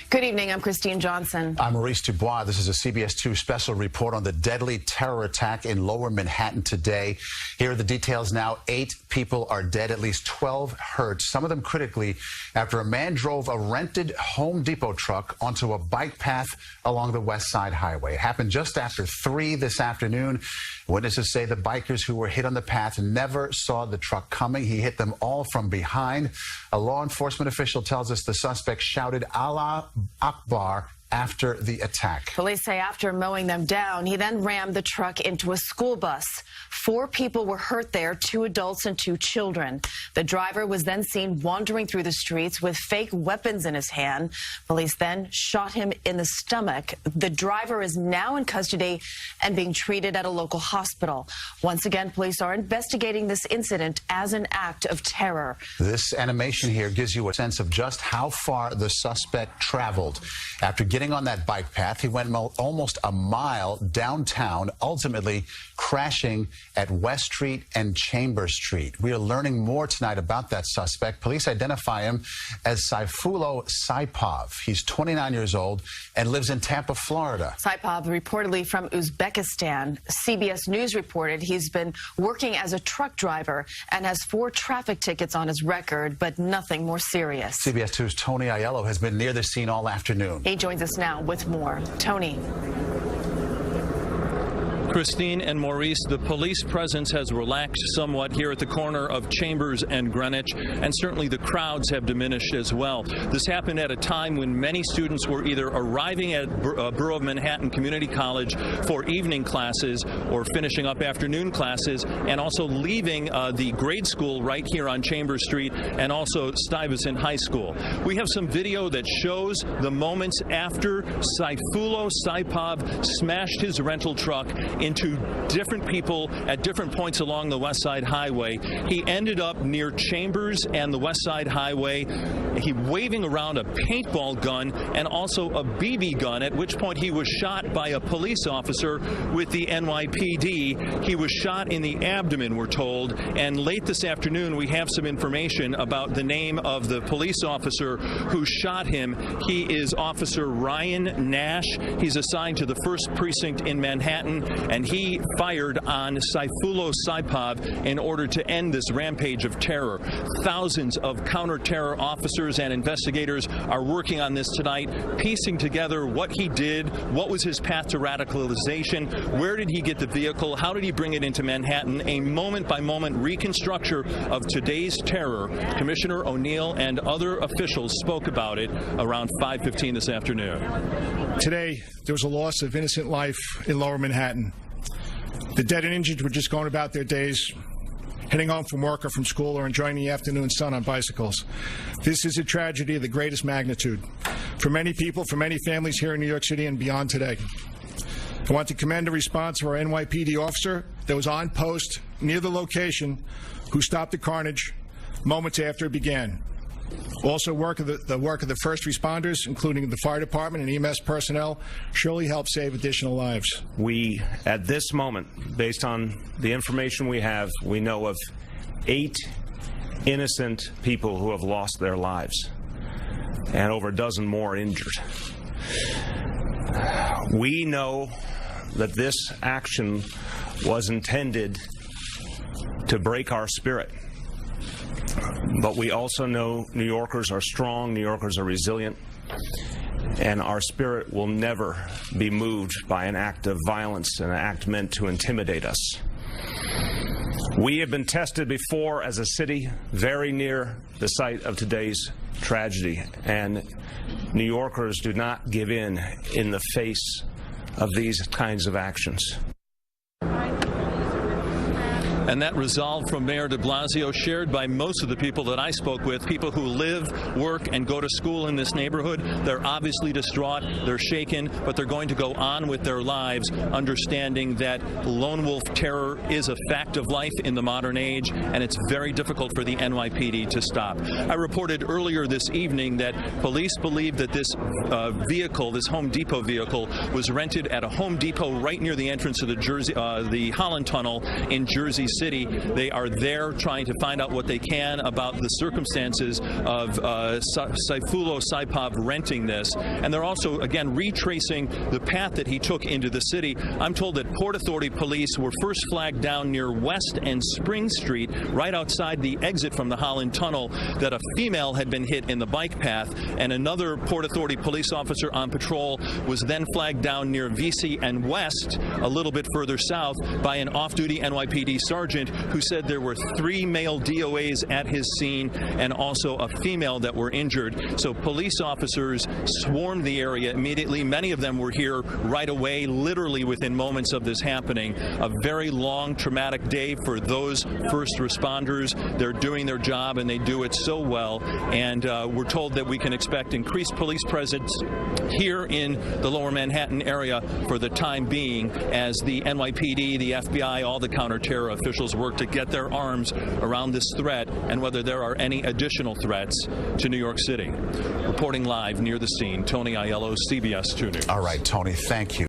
Good evening. I'm Christine Johnson. I'm Maurice Dubois. This is a CBS 2 special report on the deadly terror attack in Lower Manhattan today. Here are the details now. 8 people are dead, at least 12 hurt, some of them critically, after a man drove a rented Home Depot truck onto a bike path along the West Side Highway. It happened just after 3 this afternoon. Witnesses say the bikers who were hit on the path never saw the truck coming. He hit them all from behind. A law enforcement official tells us the suspect shouted Allah Akbar after the attack. Police say after mowing them down, he then rammed the truck into a school bus. 4 people were hurt there, 2 adults and 2 children. The driver was then seen wandering through the streets with fake weapons in his hand. Police then shot him in the stomach. The driver is now in custody and being treated at a local hospital. Once again, police are investigating this incident as an act of terror. This animation here gives you a sense of just how far the suspect traveled. After getting on that bike path, he went almost a mile downtown, ultimately crashing at West Street and Chambers Street. We are learning more tonight about that suspect. Police identify him as Sayfullo Saipov. He's 29 years old and lives in Tampa, Florida. Saipov, reportedly from Uzbekistan. CBS News reported he's been working as a truck driver and has 4 traffic tickets on his record, but nothing more serious. CBS 2's Tony Aiello has been near the scene all afternoon. He joins us now with more. Tony. Christine and Maurice, the police presence has relaxed somewhat here at the corner of Chambers and Greenwich, and certainly the crowds have diminished as well. This happened at a time when many students were either arriving at Borough of Manhattan Community College for evening classes or finishing up afternoon classes, and also leaving the grade school right here on Chambers Street and also Stuyvesant High School. We have some video that shows the moments after Sayfullo Saipov smashed his rental truck into different people at different points along the West Side Highway. He ended up near Chambers and the West Side Highway. He waving around a paintball gun and also a BB gun, at which point he was shot by a police officer with the NYPD. He was shot in the abdomen, we're told, and late this afternoon we have some information about the name of the police officer who shot him. He is Officer Ryan Nash. He's assigned to the 1st Precinct in Manhattan, and he fired on Sayfullo Saipov in order to end this rampage of terror. Thousands of counter-terror officers and investigators are working on this tonight, piecing together what he did, what was his path to radicalization, where did he get the vehicle, how did he bring it into Manhattan, a moment-by-moment reconstruction of today's terror. Commissioner O'Neill and other officials spoke about it around 5:15 this afternoon. Today, there was a loss of innocent life in Lower Manhattan. The dead and injured were just going about their days, heading home from work or from school, or enjoying the afternoon sun on bicycles. This is a tragedy of the greatest magnitude for many people, for many families here in New York City and beyond today. I want to commend the response of our NYPD officer that was on post near the location, who stopped the carnage moments after it began. Also, the work of the first responders, including the fire department and EMS personnel, surely helped save additional lives. We, at this moment, based on the information we have, we know of 8 innocent people who have lost their lives and over a dozen more injured. We know that this action was intended to break our spirit. But we also know New Yorkers are strong, New Yorkers are resilient, and our spirit will never be moved by an act of violence, an act meant to intimidate us. We have been tested before as a city very near the site of today's tragedy, and New Yorkers do not give in the face of these kinds of actions. And that resolve from Mayor de Blasio, shared by most of the people that I spoke with, people who live, work, and go to school in this neighborhood. They're obviously distraught, they're shaken, but they're going to go on with their lives, understanding that lone wolf terror is a fact of life in the modern age, and it's very difficult for the NYPD to stop. I reported earlier this evening that police believe that this vehicle, this Home Depot vehicle, was rented at a Home Depot right near the entrance of the Holland Tunnel in Jersey City. They are there trying to find out what they can about the circumstances of Sayfullo Saipov renting this. And they're also, again, retracing the path that he took into the city. I'm told that Port Authority police were first flagged down near West and Spring Street, right outside the exit from the Holland Tunnel, that a female had been hit in the bike path, and another Port Authority police officer on patrol was then flagged down near VC and West, a little bit further south, by an off-duty NYPD sergeant who said there were 3 male DOAs at his scene and also a female that were injured. So police officers swarmed the area immediately. Many of them were here right away, literally within moments of this happening. A very long, traumatic day for those first responders. They're doing their job, and they do it so well. And we're told that we can expect increased police presence here in the Lower Manhattan area for the time being, as the NYPD, the FBI, all the counter-terror officials work to get their arms around this threat and whether there are any additional threats to New York City. Reporting live near the scene, Tony Aiello, CBS 2 News. All right, Tony, thank you.